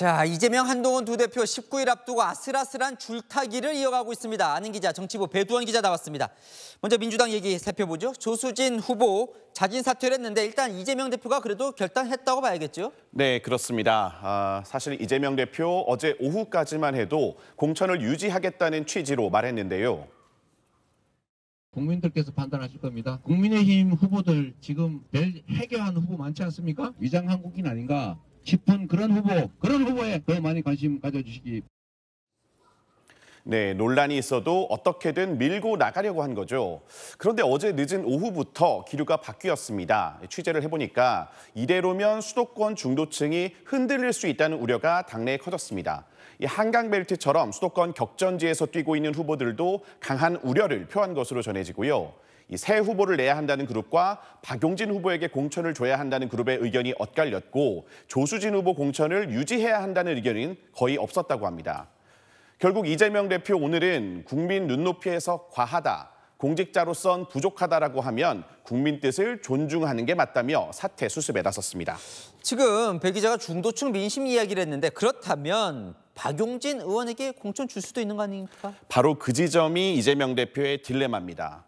자, 이재명 한동훈 두 대표 19일 앞두고 아슬아슬한 줄타기를 이어가고 있습니다. 아는 기자, 정치부 배두원 기자 나왔습니다. 먼저 민주당 얘기 살펴보죠. 조수진 후보 자진 사퇴를 했는데 일단 이재명 대표가 그래도 결단했다고 봐야겠죠? 네, 그렇습니다. 사실 이재명 대표 어제 오후까지만 해도 공천을 유지하겠다는 취지로 말했는데요. 국민들께서 판단하실 겁니다. 국민의힘 후보들 지금 별 해결한 후보 많지 않습니까? 위장 한국인 아닌가 싶은 그런 후보에 더 많이 관심 가져주시기. 네, 논란이 있어도 어떻게든 밀고 나가려고 한 거죠. 그런데 어제 늦은 오후부터 기류가 바뀌었습니다. 취재를 해보니까 이대로면 수도권 중도층이 흔들릴 수 있다는 우려가 당내에 커졌습니다. 이 한강벨트처럼 수도권 격전지에서 뛰고 있는 후보들도 강한 우려를 표한 것으로 전해지고요. 이 새 후보를 내야 한다는 그룹과 박용진 후보에게 공천을 줘야 한다는 그룹의 의견이 엇갈렸고 조수진 후보 공천을 유지해야 한다는 의견은 거의 없었다고 합니다. 결국 이재명 대표 오늘은 국민 눈높이에서 과하다, 공직자로선 부족하다라고 하면 국민 뜻을 존중하는 게 맞다며 사퇴 수습에 나섰습니다. 지금 배 기자가 중도층 민심 이야기를 했는데 그렇다면 박용진 의원에게 공천 줄 수도 있는 거 아닙니까? 바로 그 지점이 이재명 대표의 딜레마입니다.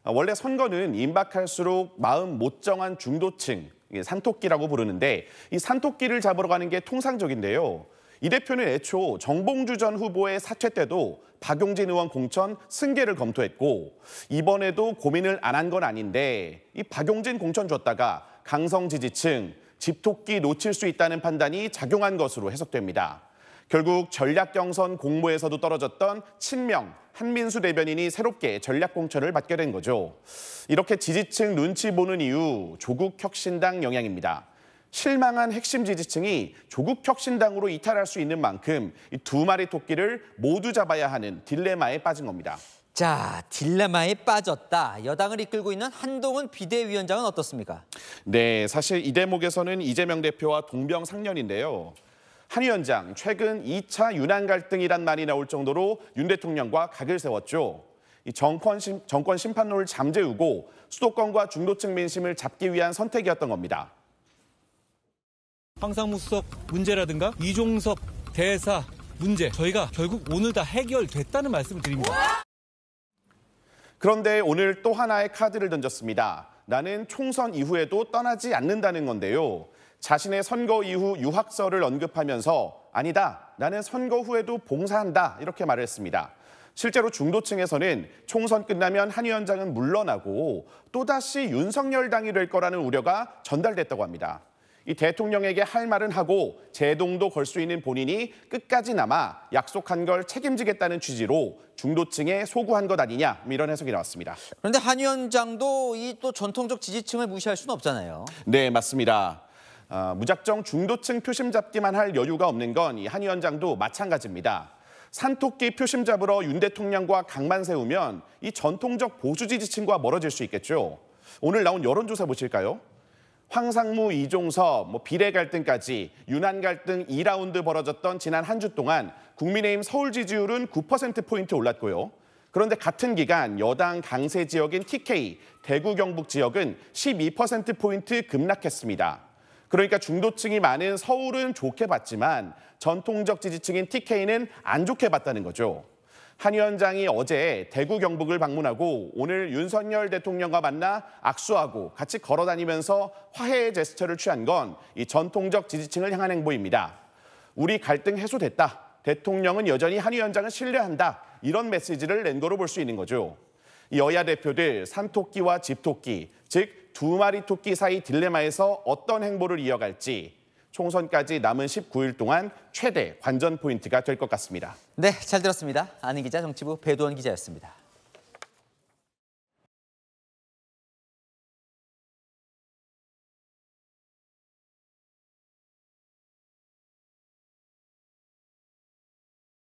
원래 선거는 임박할수록 마음 못 정한 중도층, 산토끼라고 부르는데 이 산토끼를 잡으러 가는 게 통상적인데요. 이 대표는 애초 정봉주 전 후보의 사퇴 때도 박용진 의원 공천 승계를 검토했고 이번에도 고민을 안 한 건 아닌데 이 박용진 공천 줬다가 강성 지지층, 집토끼 놓칠 수 있다는 판단이 작용한 것으로 해석됩니다. 결국 전략 경선 공모에서도 떨어졌던 친명 한민수 대변인이 새롭게 전략 공천을 받게 된 거죠. 이렇게 지지층 눈치 보는 이유 조국 혁신당 영향입니다. 실망한 핵심 지지층이 조국 혁신당으로 이탈할 수 있는 만큼 이 두 마리 토끼를 모두 잡아야 하는 딜레마에 빠진 겁니다. 자, 딜레마에 빠졌다. 여당을 이끌고 있는 한동훈 비대위원장은 어떻습니까? 네, 사실 이 대목에서는 이재명 대표와 동병상련인데요. 한 위원장, 최근 2차 윤한 갈등이란 말이 나올 정도로 윤 대통령과 각을 세웠죠. 이 정권 심판론을 잠재우고 수도권과 중도층 민심을 잡기 위한 선택이었던 겁니다. 황상무 수석 문제라든가 이종섭 대사 문제 저희가 결국 오늘 다 해결됐다는 말씀을 드립니다. 그런데 오늘 또 하나의 카드를 던졌습니다. 나는 총선 이후에도 떠나지 않는다는 건데요. 자신의 선거 이후 유학설을 언급하면서 아니다, 나는 선거 후에도 봉사한다 이렇게 말을 했습니다. 실제로 중도층에서는 총선 끝나면 한 위원장은 물러나고 또다시 윤석열 당이 될 거라는 우려가 전달됐다고 합니다. 이 대통령에게 할 말은 하고 제동도 걸 수 있는 본인이 끝까지 남아 약속한 걸 책임지겠다는 취지로 중도층에 소구한 것 아니냐 이런 해석이 나왔습니다. 그런데 한 위원장도 이 또 전통적 지지층을 무시할 수는 없잖아요. 네, 맞습니다. 무작정 중도층 표심 잡기만 할 여유가 없는 건 이 한 위원장도 마찬가지입니다. 산토끼 표심 잡으러 윤 대통령과 각만 세우면 이 전통적 보수 지지층과 멀어질 수 있겠죠. 오늘 나온 여론조사 보실까요? 황상무, 이종섭, 비례 갈등까지 윤한 갈등 2라운드 벌어졌던 지난 한 주 동안 국민의힘 서울 지지율은 9%포인트 올랐고요. 그런데 같은 기간 여당 강세 지역인 TK, 대구 경북 지역은 12%포인트 급락했습니다. 그러니까 중도층이 많은 서울은 좋게 봤지만 전통적 지지층인 TK는 안 좋게 봤다는 거죠. 한 위원장이 어제 대구 경북을 방문하고 오늘 윤석열 대통령과 만나 악수하고 같이 걸어다니면서 화해의 제스처를 취한 건 이 전통적 지지층을 향한 행보입니다. 우리 갈등 해소됐다. 대통령은 여전히 한 위원장을 신뢰한다. 이런 메시지를 낸 거로 볼 수 있는 거죠. 여야 대표들 산토끼와 집토끼, 즉 두 마리 토끼 사이 딜레마에서 어떤 행보를 이어갈지 총선까지 남은 19일 동안 최대 관전 포인트가 될 것 같습니다. 네, 잘 들었습니다. 아는 기자, 정치부 배두원 기자였습니다.